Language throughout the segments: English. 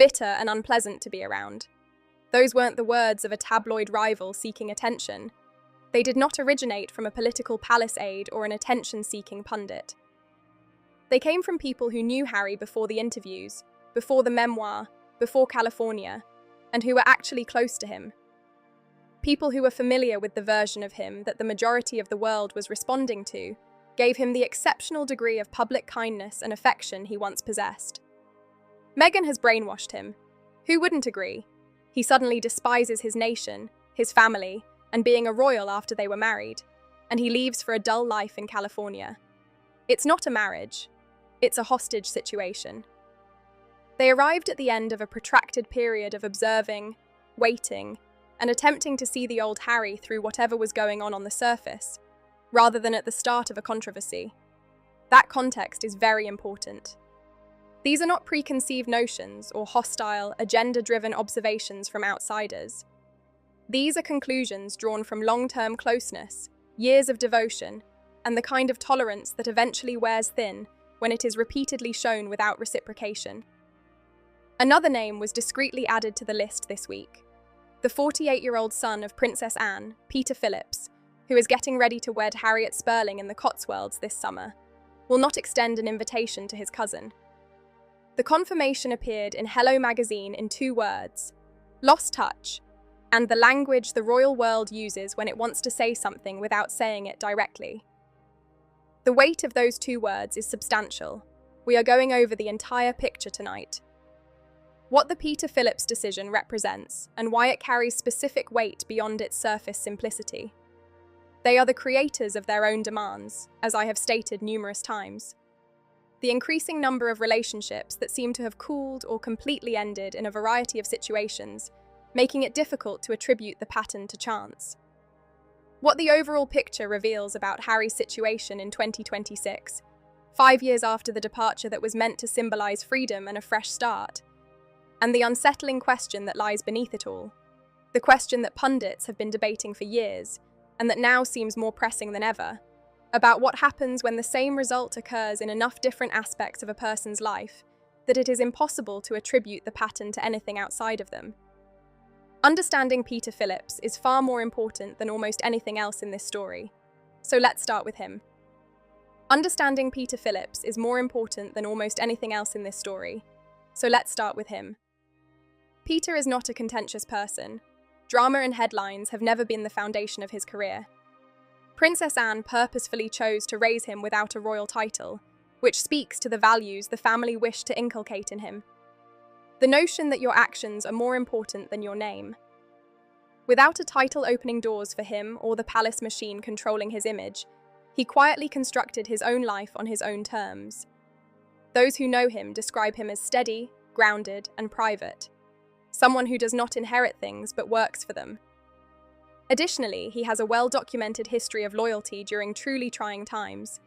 bitter and unpleasant to be around. Those weren't the words of a tabloid rival seeking attention. They did not originate from a political palace aide or an attention-seeking pundit. They came from people who knew Harry before the interviews, before the memoir, before California, and who were actually close to him. People who were familiar with the version of him that the majority of the world was responding to gave him the exceptional degree of public kindness and affection he once possessed. Meghan has brainwashed him. Who wouldn't agree? He suddenly despises his nation, his family, and being a royal after they were married, and he leaves for a dull life in California. It's not a marriage. It's a hostage situation. They arrived at the end of a protracted period of observing, waiting, and attempting to see the old Harry through whatever was going on the surface, rather than at the start of a controversy. That context is very important. These are not preconceived notions or hostile, agenda-driven observations from outsiders. These are conclusions drawn from long-term closeness, years of devotion, and the kind of tolerance that eventually wears thin when it is repeatedly shown without reciprocation. Another name was discreetly added to the list this week. The 48-year-old son of Princess Anne, Peter Phillips, who is getting ready to wed Harriet Spurling in the Cotswolds this summer, will not extend an invitation to his cousin. The confirmation appeared in Hello magazine in 2 words: lost touch, and the language the royal world uses when it wants to say something without saying it directly. The weight of those 2 words is substantial. We are going over the entire picture tonight. What the Peter Phillips decision represents, and why it carries specific weight beyond its surface simplicity. They are the creators of their own demands, as I have stated numerous times. The increasing number of relationships that seem to have cooled or completely ended in a variety of situations, making it difficult to attribute the pattern to chance. What the overall picture reveals about Harry's situation in 2026, 5 years after the departure that was meant to symbolize freedom and a fresh start, and the unsettling question that lies beneath it all, the question that pundits have been debating for years, and that now seems more pressing than ever, about what happens when the same result occurs in enough different aspects of a person's life that it is impossible to attribute the pattern to anything outside of them. Understanding Peter Phillips is far more important than almost anything else in this story, so let's start with him. Understanding Peter Phillips is more important than almost anything else in this story, so let's start with him. Peter is not a contentious person. Drama and headlines have never been the foundation of his career. Princess Anne purposefully chose to raise him without a royal title, which speaks to the values the family wished to inculcate in him. The notion that your actions are more important than your name. Without a title opening doors for him or the palace machine controlling his image, he quietly constructed his own life on his own terms. Those who know him describe him as steady, grounded, and private. Someone who does not inherit things but works for them. Additionally, he has a well-documented history of loyalty during truly trying times,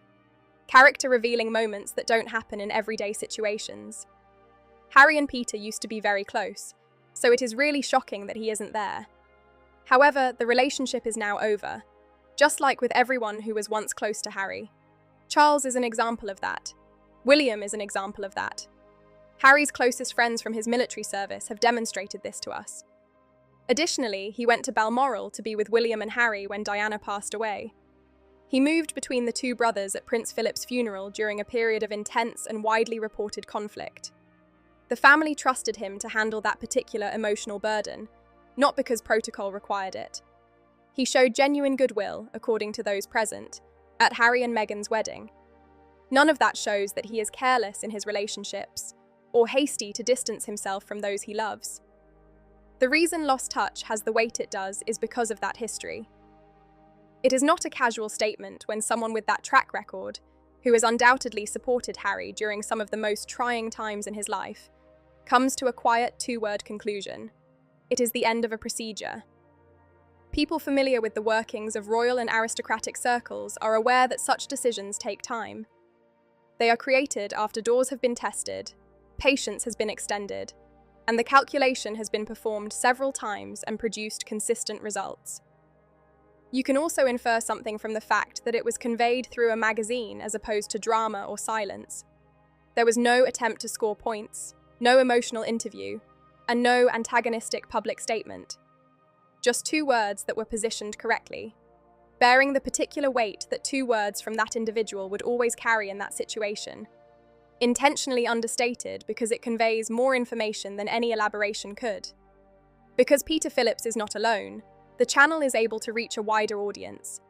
character-revealing moments that don't happen in everyday situations. Harry and Peter used to be very close, so it is really shocking that he isn't there. However, the relationship is now over, just like with everyone who was once close to Harry. Charles is an example of that. William is an example of that. Harry's closest friends from his military service have demonstrated this to us. Additionally, he went to Balmoral to be with William and Harry when Diana passed away. He moved between the 2 brothers at Prince Philip's funeral during a period of intense and widely reported conflict. The family trusted him to handle that particular emotional burden, not because protocol required it. He showed genuine goodwill, according to those present, at Harry and Meghan's wedding. None of that shows that he is careless in his relationships, or hasty to distance himself from those he loves. The reason Lost Touch has the weight it does is because of that history. It is not a casual statement when someone with that track record, who has undoubtedly supported Harry during some of the most trying times in his life, comes to a quiet 2-word conclusion. It is the end of a procedure. People familiar with the workings of royal and aristocratic circles are aware that such decisions take time. They are created after doors have been tested, patience has been extended, and the calculation has been performed several times and produced consistent results. You can also infer something from the fact that it was conveyed through a magazine as opposed to drama or silence. There was no attempt to score points, no emotional interview, and no antagonistic public statement. Just 2 words that were positioned correctly, bearing the particular weight that 2 words from that individual would always carry in that situation. Intentionally understated because it conveys more information than any elaboration could. Because Peter Phillips is not alone, the channel is able to reach a wider audience.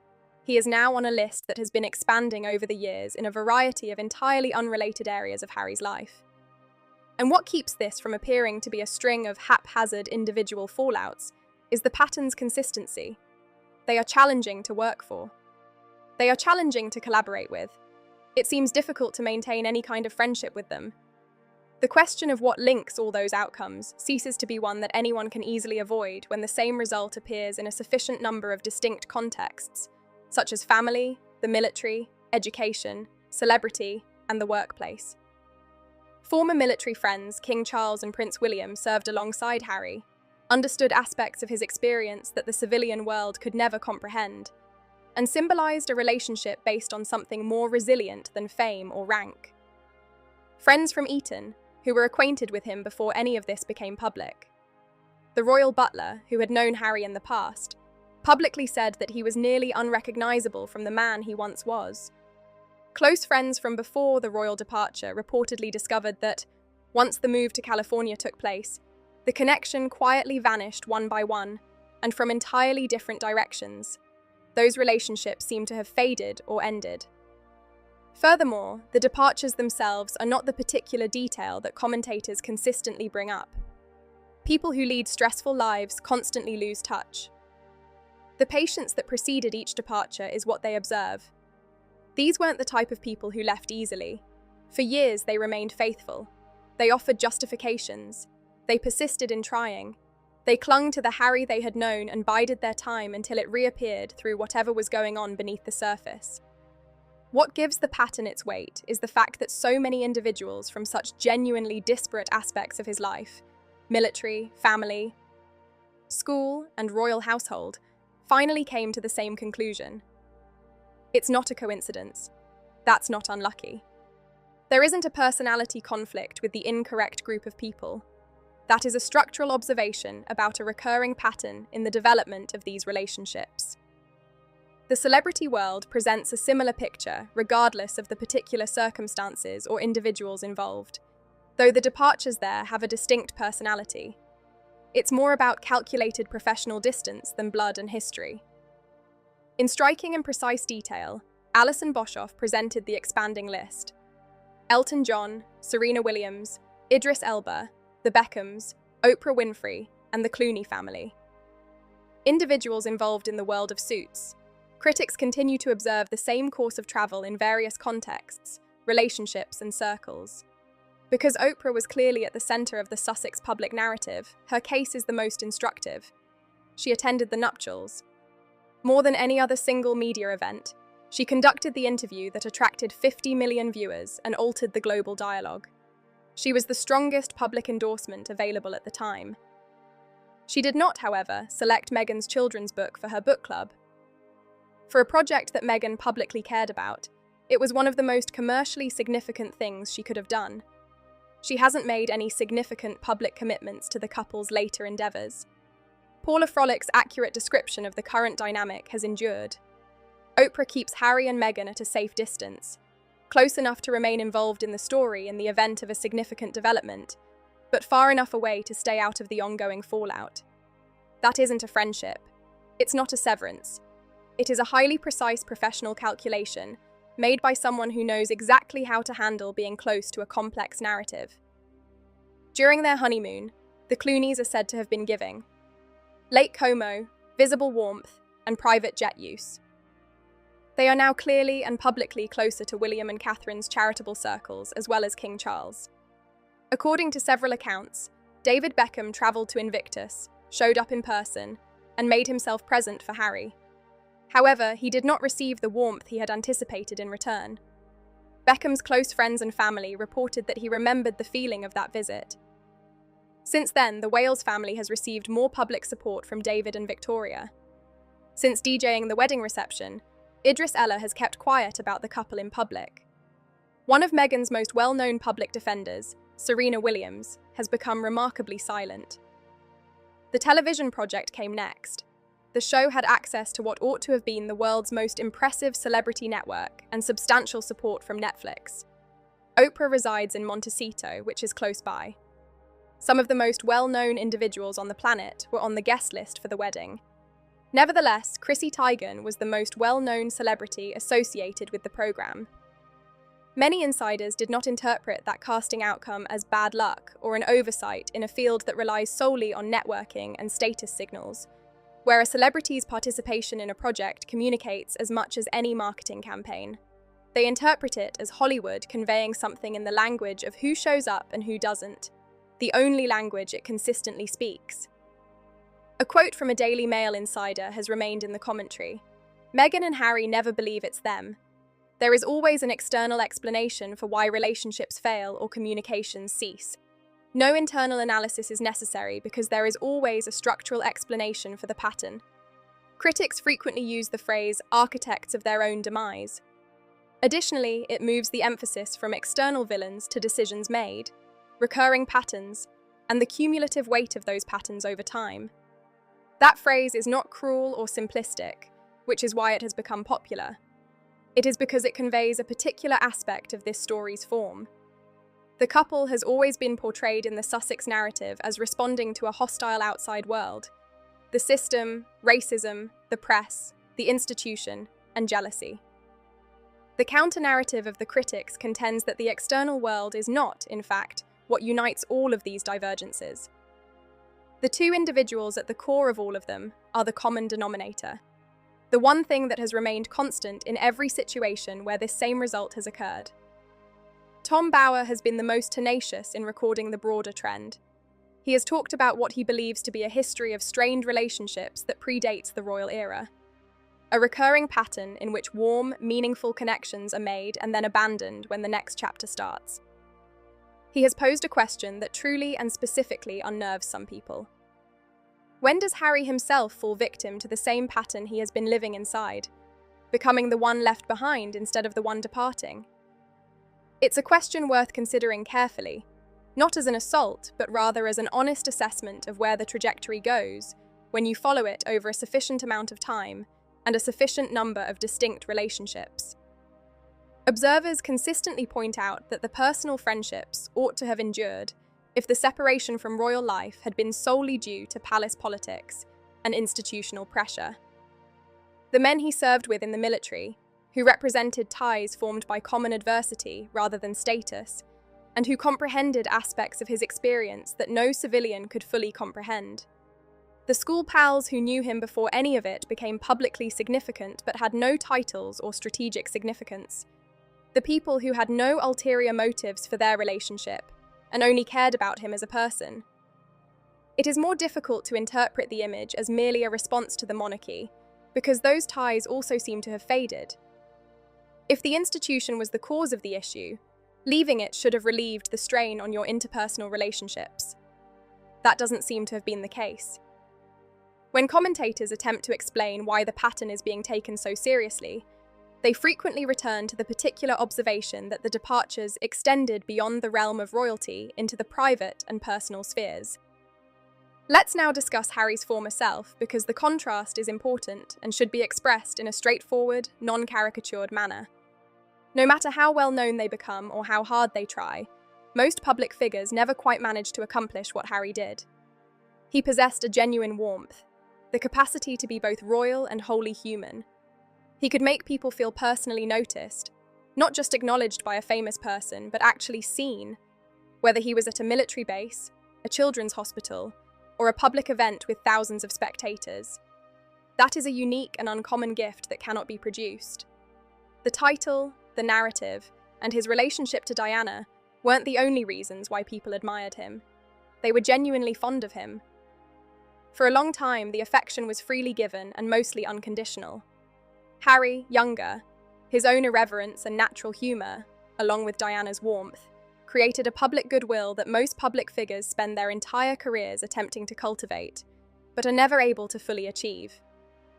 He is now on a list that has been expanding over the years in a variety of entirely unrelated areas of Harry's life. And what keeps this from appearing to be a string of haphazard individual fallouts is the pattern's consistency. They are challenging to work for. They are challenging to collaborate with. It seems difficult to maintain any kind of friendship with them. The question of what links all those outcomes ceases to be one that anyone can easily avoid when the same result appears in a sufficient number of distinct contexts, such as family, the military, education, celebrity, and the workplace. Former military friends King Charles and Prince William served alongside Harry, understood aspects of his experience that the civilian world could never comprehend, and symbolized a relationship based on something more resilient than fame or rank. Friends from Eton, who were acquainted with him before any of this became public. The royal butler, who had known Harry in the past, publicly said that he was nearly unrecognizable from the man he once was. Close friends from before the royal departure reportedly discovered that, once the move to California took place, the connection quietly vanished one by one, and from entirely different directions. Those relationships seem to have faded or ended. Furthermore, the departures themselves are not the particular detail that commentators consistently bring up. People who lead stressful lives constantly lose touch. The patience that preceded each departure is what they observe. These weren't the type of people who left easily. For years they remained faithful. They offered justifications. They persisted in trying. They clung to the Harry they had known and bided their time until it reappeared through whatever was going on beneath the surface. What gives the pattern its weight is the fact that so many individuals from such genuinely disparate aspects of his life, military, family, school, and royal household, finally came to the same conclusion. It's not a coincidence. That's not unlucky. There isn't a personality conflict with the incorrect group of people. That is a structural observation about a recurring pattern in the development of these relationships. The celebrity world presents a similar picture regardless of the particular circumstances or individuals involved, though the departures there have a distinct personality. It's more about calculated professional distance than blood and history. In striking and precise detail, Alison Boshoff presented the expanding list. Elton John, Serena Williams, Idris Elba, the Beckhams, Oprah Winfrey, and the Clooney family. Individuals involved in the world of Suits. Critics continue to observe the same course of travel in various contexts, relationships, and circles. Because Oprah was clearly at the center of the Sussex public narrative, her case is the most instructive. She attended the nuptials. More than any other single media event, she conducted the interview that attracted 50 million viewers and altered the global dialogue. She was the strongest public endorsement available at the time. She did not, however, select Meghan's children's book for her book club. For a project that Meghan publicly cared about, it was one of the most commercially significant things she could have done. She hasn't made any significant public commitments to the couple's later endeavours. Paula Frolick's accurate description of the current dynamic has endured. Oprah keeps Harry and Meghan at a safe distance, close enough to remain involved in the story in the event of a significant development, but far enough away to stay out of the ongoing fallout. That isn't a friendship. It's not a severance. It is a highly precise professional calculation made by someone who knows exactly how to handle being close to a complex narrative. During their honeymoon, the Clooneys are said to have been giving Lake Como, visible warmth, and private jet use. They are now clearly and publicly closer to William and Catherine's charitable circles as well as King Charles. According to several accounts, David Beckham travelled to Invictus, showed up in person, and made himself present for Harry. However, he did not receive the warmth he had anticipated in return. Beckham's close friends and family reported that he remembered the feeling of that visit. Since then, the Wales family has received more public support from David and Victoria. Since DJing the wedding reception, Idris Elba has kept quiet about the couple in public. One of Meghan's most well-known public defenders, Serena Williams, has become remarkably silent. The television project came next. The show had access to what ought to have been the world's most impressive celebrity network and substantial support from Netflix. Oprah resides in Montecito, which is close by. Some of the most well-known individuals on the planet were on the guest list for the wedding. Nevertheless, Chrissy Teigen was the most well-known celebrity associated with the program. Many insiders did not interpret that casting outcome as bad luck or an oversight in a field that relies solely on networking and status signals, where a celebrity's participation in a project communicates as much as any marketing campaign. They interpret it as Hollywood conveying something in the language of who shows up and who doesn't, the only language it consistently speaks. A quote from a Daily Mail insider has remained in the commentary. Meghan and Harry never believe it's them. There is always an external explanation for why relationships fail or communications cease. No internal analysis is necessary because there is always a structural explanation for the pattern. Critics frequently use the phrase architects of their own demise. Additionally, it moves the emphasis from external villains to decisions made, recurring patterns, and the cumulative weight of those patterns over time. That phrase is not cruel or simplistic, which is why it has become popular. It is because it conveys a particular aspect of this story's form. The couple has always been portrayed in the Sussex narrative as responding to a hostile outside world: the system, racism, the press, the institution, and jealousy. The counter-narrative of the critics contends that the external world is not, in fact, what unites all of these divergences. The two individuals at the core of all of them are the common denominator, the one thing that has remained constant in every situation where this same result has occurred. Tom Bower has been the most tenacious in recording the broader trend. He has talked about what he believes to be a history of strained relationships that predates the royal era. A recurring pattern in which warm, meaningful connections are made and then abandoned when the next chapter starts. He has posed a question that truly and specifically unnerves some people. When does Harry himself fall victim to the same pattern he has been living inside, becoming the one left behind instead of the one departing? It's a question worth considering carefully, not as an assault, but rather as an honest assessment of where the trajectory goes when you follow it over a sufficient amount of time and a sufficient number of distinct relationships. Observers consistently point out that the personal friendships ought to have endured if the separation from royal life had been solely due to palace politics and institutional pressure. The men he served with in the military, who represented ties formed by common adversity rather than status, and who comprehended aspects of his experience that no civilian could fully comprehend. The school pals who knew him before any of it became publicly significant but had no titles or strategic significance. The people who had no ulterior motives for their relationship and only cared about him as a person. It is more difficult to interpret the image as merely a response to the monarchy, because those ties also seem to have faded. If the institution was the cause of the issue, leaving it should have relieved the strain on your interpersonal relationships. That doesn't seem to have been the case. When commentators attempt to explain why the pattern is being taken so seriously, they frequently return to the particular observation that the departures extended beyond the realm of royalty into the private and personal spheres. Let's now discuss Harry's former self, because the contrast is important and should be expressed in a straightforward, non-caricatured manner. No matter how well known they become or how hard they try, most public figures never quite manage to accomplish what Harry did. He possessed a genuine warmth, the capacity to be both royal and wholly human. He could make people feel personally noticed, not just acknowledged by a famous person, but actually seen, whether he was at a military base, a children's hospital, or a public event with thousands of spectators. That is a unique and uncommon gift that cannot be produced. The title, the narrative, and his relationship to Diana weren't the only reasons why people admired him. They were genuinely fond of him. For a long time, the affection was freely given and mostly unconditional. Harry, younger, his own irreverence and natural humour, along with Diana's warmth, created a public goodwill that most public figures spend their entire careers attempting to cultivate, but are never able to fully achieve.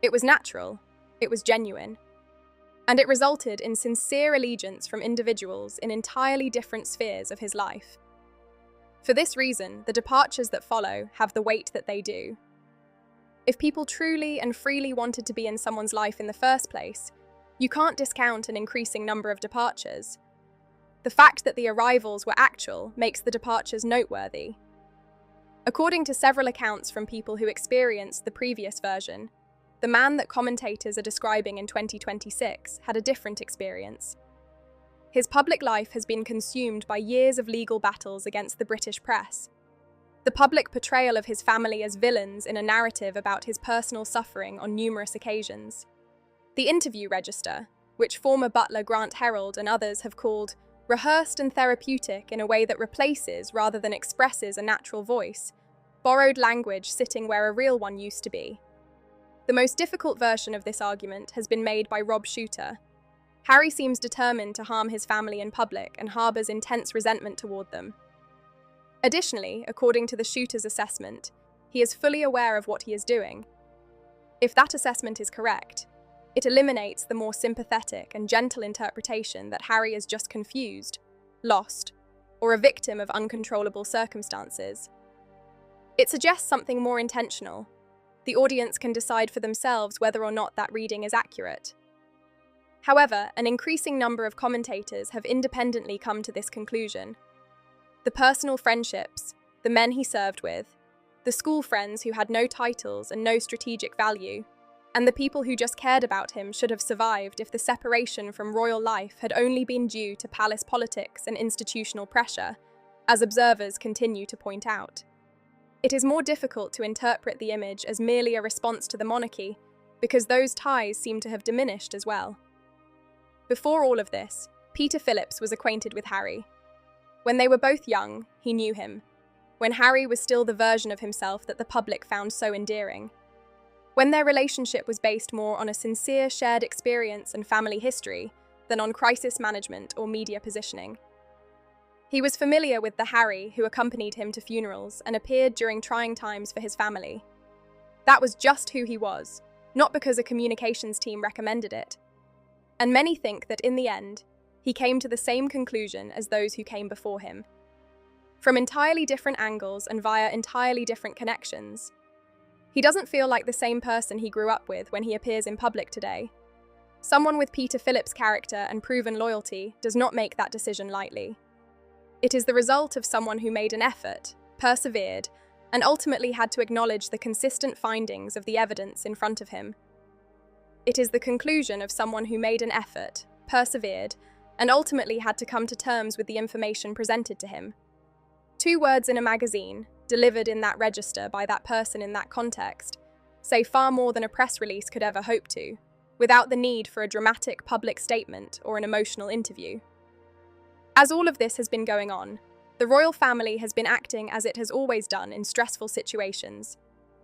It was natural, it was genuine, and it resulted in sincere allegiance from individuals in entirely different spheres of his life. For this reason, the departures that follow have the weight that they do. If people truly and freely wanted to be in someone's life in the first place, you can't discount an increasing number of departures. The fact that the arrivals were actual makes the departures noteworthy. According to several accounts from people who experienced the previous version, the man that commentators are describing in 2026 had a different experience. His public life has been consumed by years of legal battles against the British press. The public portrayal of his family as villains in a narrative about his personal suffering on numerous occasions. The interview register, which former butler Grant Herald and others have called rehearsed and therapeutic in a way that replaces rather than expresses a natural voice, borrowed language sitting where a real one used to be. The most difficult version of this argument has been made by Rob Shooter. Harry seems determined to harm his family in public and harbours intense resentment toward them. Additionally, according to the shooter's assessment, he is fully aware of what he is doing. If that assessment is correct, it eliminates the more sympathetic and gentle interpretation that Harry is just confused, lost, or a victim of uncontrollable circumstances. It suggests something more intentional. The audience can decide for themselves whether or not that reading is accurate. However, an increasing number of commentators have independently come to this conclusion. The personal friendships, the men he served with, the school friends who had no titles and no strategic value, and the people who just cared about him should have survived if the separation from royal life had only been due to palace politics and institutional pressure, as observers continue to point out. It is more difficult to interpret the image as merely a response to the monarchy, because those ties seem to have diminished as well. Before all of this, Peter Phillips was acquainted with Harry. When they were both young, he knew him, when Harry was still the version of himself that the public found so endearing. When their relationship was based more on a sincere shared experience and family history than on crisis management or media positioning. He was familiar with the Harry who accompanied him to funerals and appeared during trying times for his family. That was just who he was, not because a communications team recommended it. And many think that in the end, he came to the same conclusion as those who came before him. From entirely different angles and via entirely different connections. He doesn't feel like the same person he grew up with when he appears in public today. Someone with Peter Phillips' character and proven loyalty does not make that decision lightly. It is the result of someone who made an effort, persevered, and ultimately had to acknowledge the consistent findings of the evidence in front of him. It is the conclusion of someone who made an effort, persevered, and ultimately had to come to terms with the information presented to him. 2 words in a magazine, delivered in that register by that person in that context, say far more than a press release could ever hope to, without the need for a dramatic public statement or an emotional interview. As all of this has been going on, the royal family has been acting as it has always done in stressful situations,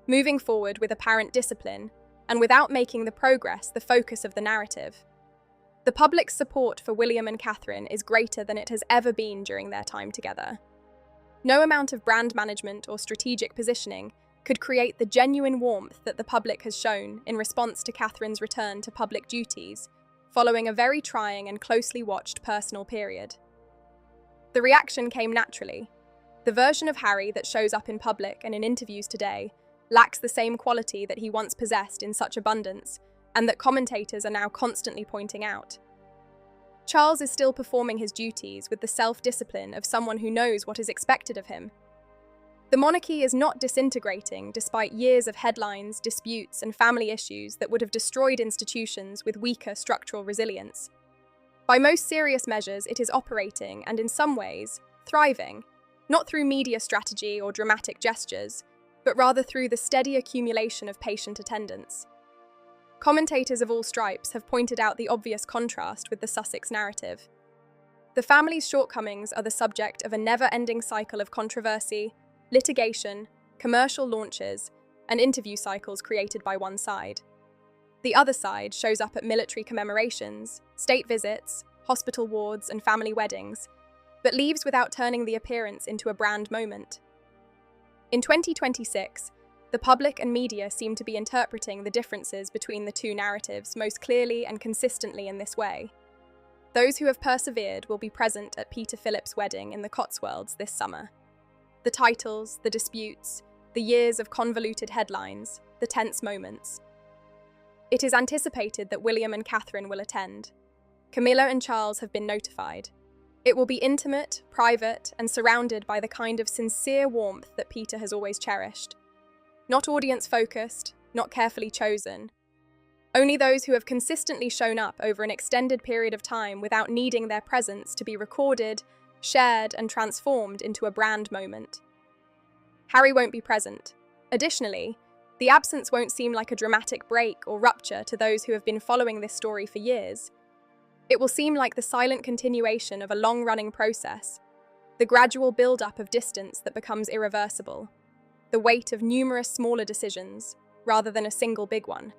moving forward with apparent discipline, and without making the progress the focus of the narrative. The public's support for William and Catherine is greater than it has ever been during their time together. No amount of brand management or strategic positioning could create the genuine warmth that the public has shown in response to Catherine's return to public duties, following a very trying and closely watched personal period. The reaction came naturally. The version of Harry that shows up in public and in interviews today lacks the same quality that he once possessed in such abundance, and that commentators are now constantly pointing out. Charles is still performing his duties with the self-discipline of someone who knows what is expected of him. The monarchy is not disintegrating despite years of headlines, disputes, and family issues that would have destroyed institutions with weaker structural resilience. By most serious measures, it is operating and, in some ways, thriving, not through media strategy or dramatic gestures, but rather through the steady accumulation of patient attendance. Commentators of all stripes have pointed out the obvious contrast with the Sussex narrative. The family's shortcomings are the subject of a never-ending cycle of controversy, litigation, commercial launches, and interview cycles created by one side. The other side shows up at military commemorations, state visits, hospital wards, and family weddings, but leaves without turning the appearance into a brand moment. In 2026, the public and media seem to be interpreting the differences between the 2 narratives most clearly and consistently in this way. Those who have persevered will be present at Peter Phillips' wedding in the Cotswolds this summer. The titles, the disputes, the years of convoluted headlines, the tense moments. It is anticipated that William and Catherine will attend. Camilla and Charles have been notified. It will be intimate, private, and surrounded by the kind of sincere warmth that Peter has always cherished. Not audience-focused, not carefully chosen. Only those who have consistently shown up over an extended period of time without needing their presence to be recorded, shared, and transformed into a brand moment. Harry won't be present. Additionally, the absence won't seem like a dramatic break or rupture to those who have been following this story for years. It will seem like the silent continuation of a long-running process, the gradual build-up of distance that becomes irreversible, the weight of numerous smaller decisions, rather than a single big one.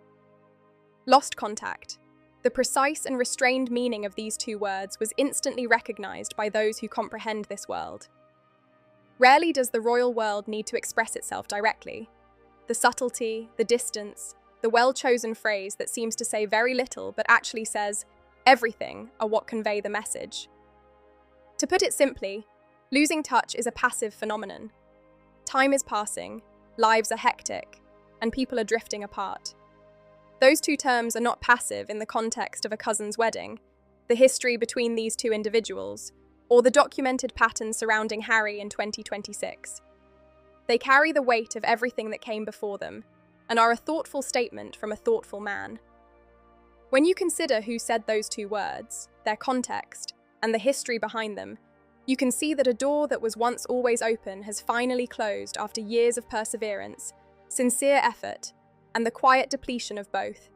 Lost contact. The precise and restrained meaning of these two words was instantly recognized by those who comprehend this world. Rarely does the royal world need to express itself directly. The subtlety, the distance, the well-chosen phrase that seems to say very little but actually says everything are what convey the message. To put it simply, losing touch is a passive phenomenon. Time is passing, lives are hectic, and people are drifting apart. Those two terms are not passive in the context of a cousin's wedding, the history between these two individuals, or the documented pattern surrounding Harry in 2026. They carry the weight of everything that came before them, and are a thoughtful statement from a thoughtful man. When you consider who said those two words, their context, and the history behind them, you can see that a door that was once always open has finally closed after years of perseverance, sincere effort, and the quiet depletion of both.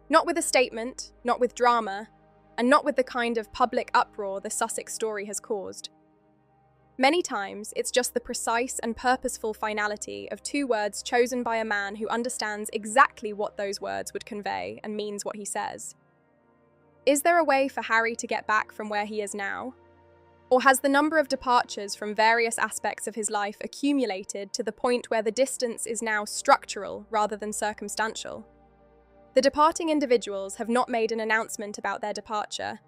Not with a statement, not with drama, and not with the kind of public uproar the Sussex story has caused. Many times, it's just the precise and purposeful finality of two words chosen by a man who understands exactly what those words would convey and means what he says. Is there a way for Harry to get back from where he is now? Or has the number of departures from various aspects of his life accumulated to the point where the distance is now structural rather than circumstantial? The departing individuals have not made an announcement about their departure.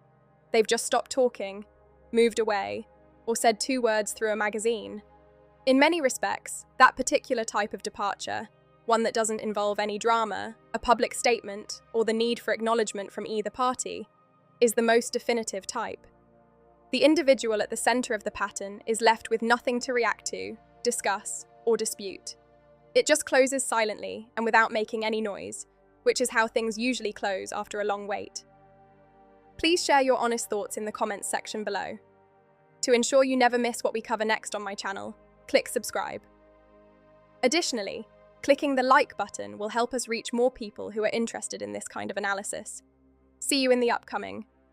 They've just stopped talking, moved away, or said two words through a magazine. In many respects, that particular type of departure, one that doesn't involve any drama, a public statement, or the need for acknowledgement from either party, is the most definitive type. The individual at the centre of the pattern is left with nothing to react to, discuss, or dispute. It just closes silently and without making any noise, which is how things usually close after a long wait. Please share your honest thoughts in the comments section below. To ensure you never miss what we cover next on my channel, click subscribe. Additionally, clicking the like button will help us reach more people who are interested in this kind of analysis. See you in the upcoming